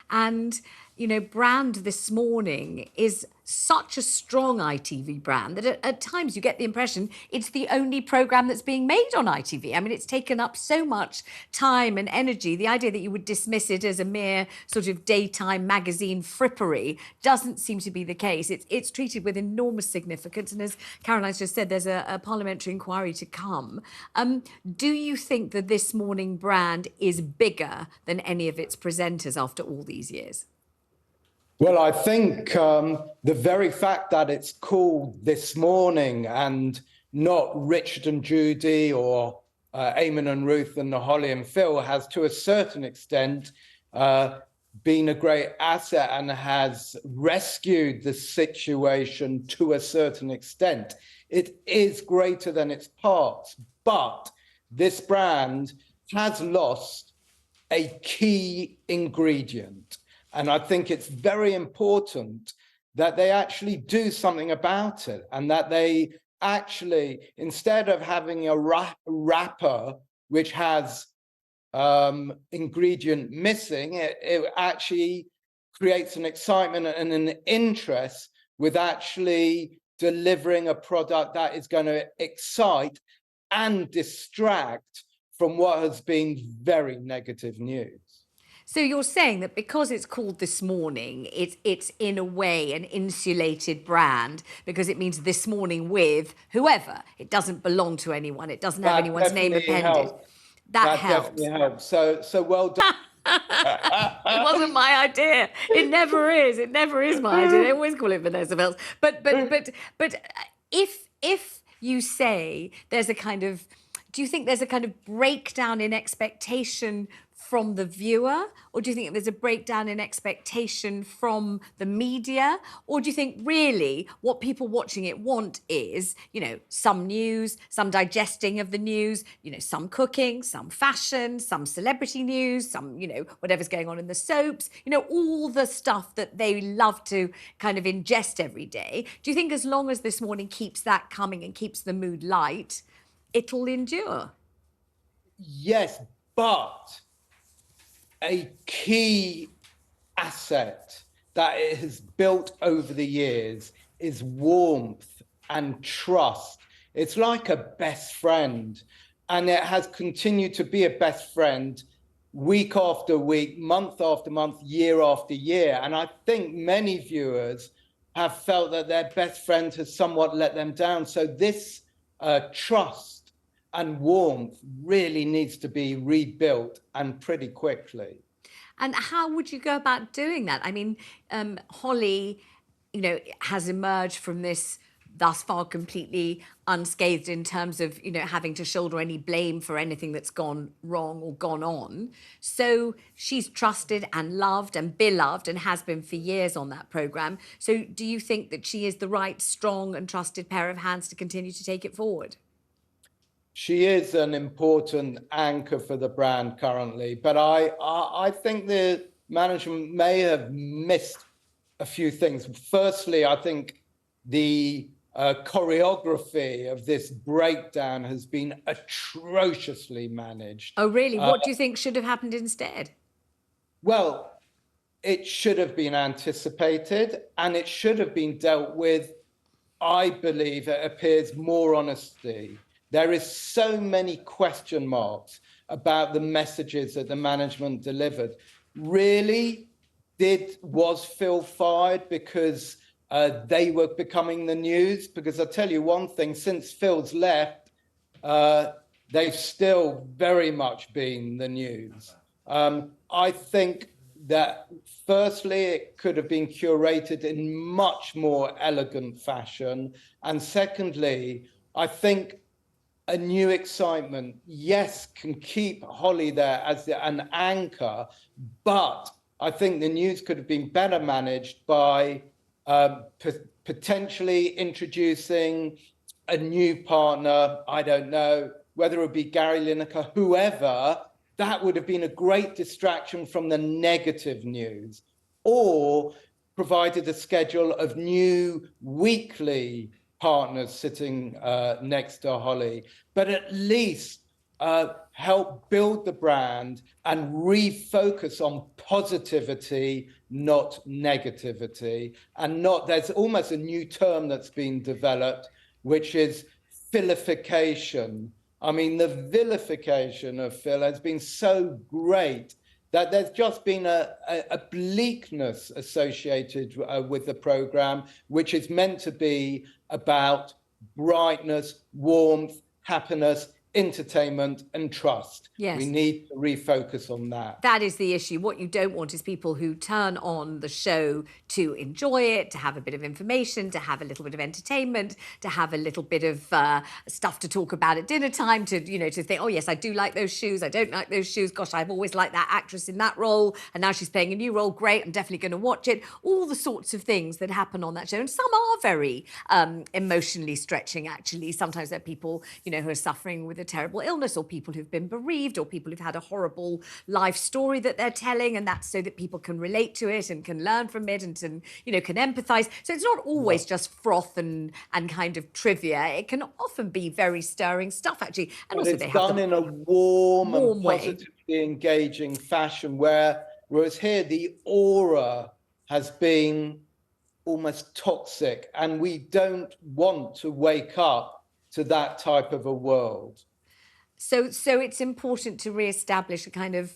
And, Brand this morning is such a strong ITV brand that at times you get the impression it's the only programme that's being made on ITV. I mean, it's taken up so much time and energy. The idea that you would dismiss it as a mere sort of daytime magazine frippery doesn't seem to be the case. It's treated with enormous significance. And as Caroline's just said, there's a parliamentary inquiry to come. Do you think that this morning brand is bigger than any of its presenters after all these years? Well, I think the very fact that it's called This Morning and not Richard and Judy or Eamon and Ruth and Holly and Phil has to a certain extent been a great asset and has rescued the situation to a certain extent. It is greater than its parts, but this brand has lost a key ingredient. And I think it's very important that they actually do something about it, and that they actually, instead of having a wrapper which has ingredient missing, it actually creates an excitement and an interest with actually delivering a product that is going to excite and distract from what has been very negative news. So you're saying that because it's called This Morning, it's in a way an insulated brand because it means this morning with whoever. It doesn't belong to anyone. It doesn't have anyone's name appended. That helps. Definitely helps. So well done. It wasn't my idea. It never is. It never is my idea. They always call it Vanessa Feltz. But if you say there's a kind of, do you think there's a kind of breakdown in expectation from the viewer, or do you think there's a breakdown in expectation from the media, or do you think really what people watching it want is, some news, some digesting of the news, some cooking, some fashion, some celebrity news, some, whatever's going on in the soaps, all the stuff that they love to kind of ingest every day? Do you think as long as This Morning keeps that coming and keeps the mood light, it'll endure? Yes, but a key asset that it has built over the years is warmth and trust. It's like a best friend, and it has continued to be a best friend week after week, month after month, year after year. And I think many viewers have felt that their best friend has somewhat let them down. So this trust and warmth really needs to be rebuilt, and pretty quickly. And how would you go about doing that? I mean, Holly, has emerged from this thus far completely unscathed in terms of, having to shoulder any blame for anything that's gone wrong or gone on. So she's trusted and loved and beloved and has been for years on that programme. So do you think that she is the right, strong and trusted pair of hands to continue to take it forward? She is an important anchor for the brand currently, but I think the management may have missed a few things. Firstly, I think the choreography of this breakdown has been atrociously managed. Oh, really? What do you think should have happened instead? Well, it should have been anticipated, and it should have been dealt with, I believe, it appears, more honesty. There is so many question marks about the messages that the management delivered. Really, was Phil fired because they were becoming the news? Because I'll tell you one thing, since Phil's left, they've still very much been the news. I think that firstly, it could have been curated in much more elegant fashion. And secondly, I think a new excitement, yes, can keep Holly there as an anchor, but I think the news could have been better managed by potentially introducing a new partner. I don't know whether it would be Gary Lineker, whoever. That would have been a great distraction from the negative news, or provided a schedule of new weekly partners sitting next to Holly. But at least help build the brand and refocus on positivity, not negativity. And not, there's almost a new term that's been developed, which is Philification. I mean, the vilification of Phil has been so great that there's just been a bleakness associated with the program, which is meant to be about brightness, warmth, happiness, entertainment, and trust. Yes. We need to refocus on that. That is the issue. What you don't want is people who turn on the show to enjoy it, to have a bit of information, to have a little bit of entertainment, to have a little bit of stuff to talk about at dinner time, to, you know, to think, oh, yes, I do like those shoes. I don't like those shoes. Gosh, I've always liked that actress in that role. And now she's playing a new role. Great. I'm definitely going to watch it. All the sorts of things that happen on that show. And some are very emotionally stretching, actually. Sometimes there are people, you know, who are suffering with a terrible illness, or people who've been bereaved, or people who've had a horrible life story that they're telling, and that's so that people can relate to it and can learn from it and you know, can empathize. So it's not always just froth and kind of trivia. It can often be very stirring stuff, actually. And but also it's they have done in a warm and way. positively engaging fashion, whereas here the aura has been almost toxic, and we don't want to wake up to that type of a world. So it's important to re-establish a kind of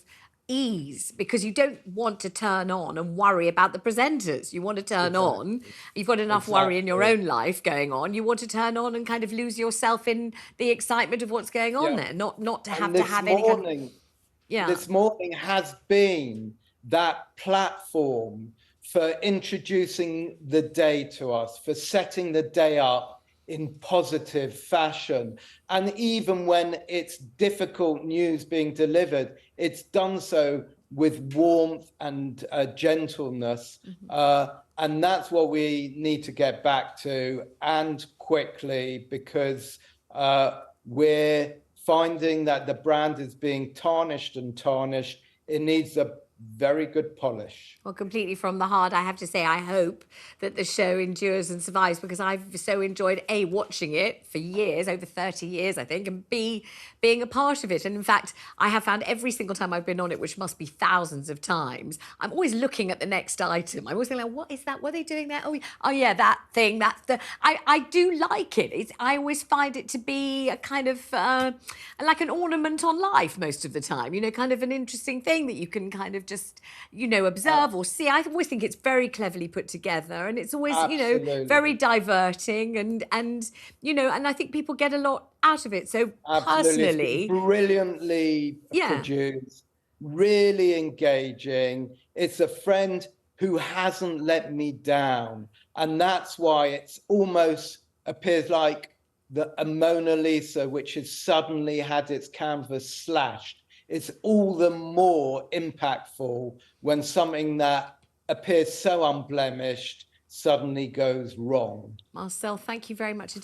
ease, because you don't want to turn on and worry about the presenters. You want to turn on. You've got enough worry in your own life going on. You want to turn on and kind of lose yourself in the excitement of what's going on there, not to have to have any kind of... This morning has been that platform for introducing the day to us, for setting the day up in positive fashion. And even when it's difficult news being delivered, it's done so with warmth and gentleness. And that's what we need to get back to, and quickly, because we're finding that the brand is being tarnished and tarnished. It needs a very good polish. Well, completely from the heart, I have to say, I hope that the show endures and survives, because I've so enjoyed A, watching it for years, over 30 years, I think, and B, being a part of it. And in fact, I have found every single time I've been on it, which must be thousands of times, I'm always looking at the next item. I'm always thinking, like, what is that? What are they doing there? Oh yeah, that thing. That's the... I do like it. I always find it to be a kind of like an ornament on life most of the time. You know, kind of an interesting thing that you can kind of just, you know, observe or see. I always think it's very cleverly put together, and it's always, you know, very diverting, and you know, and I think people get a lot out of it. So personally, it's brilliantly produced, really engaging. It's a friend who hasn't let me down, and that's why it's almost appears like a Mona Lisa, which has suddenly had its canvas slashed. It's all the more impactful when something that appears so unblemished suddenly goes wrong. Marcel, thank you very much.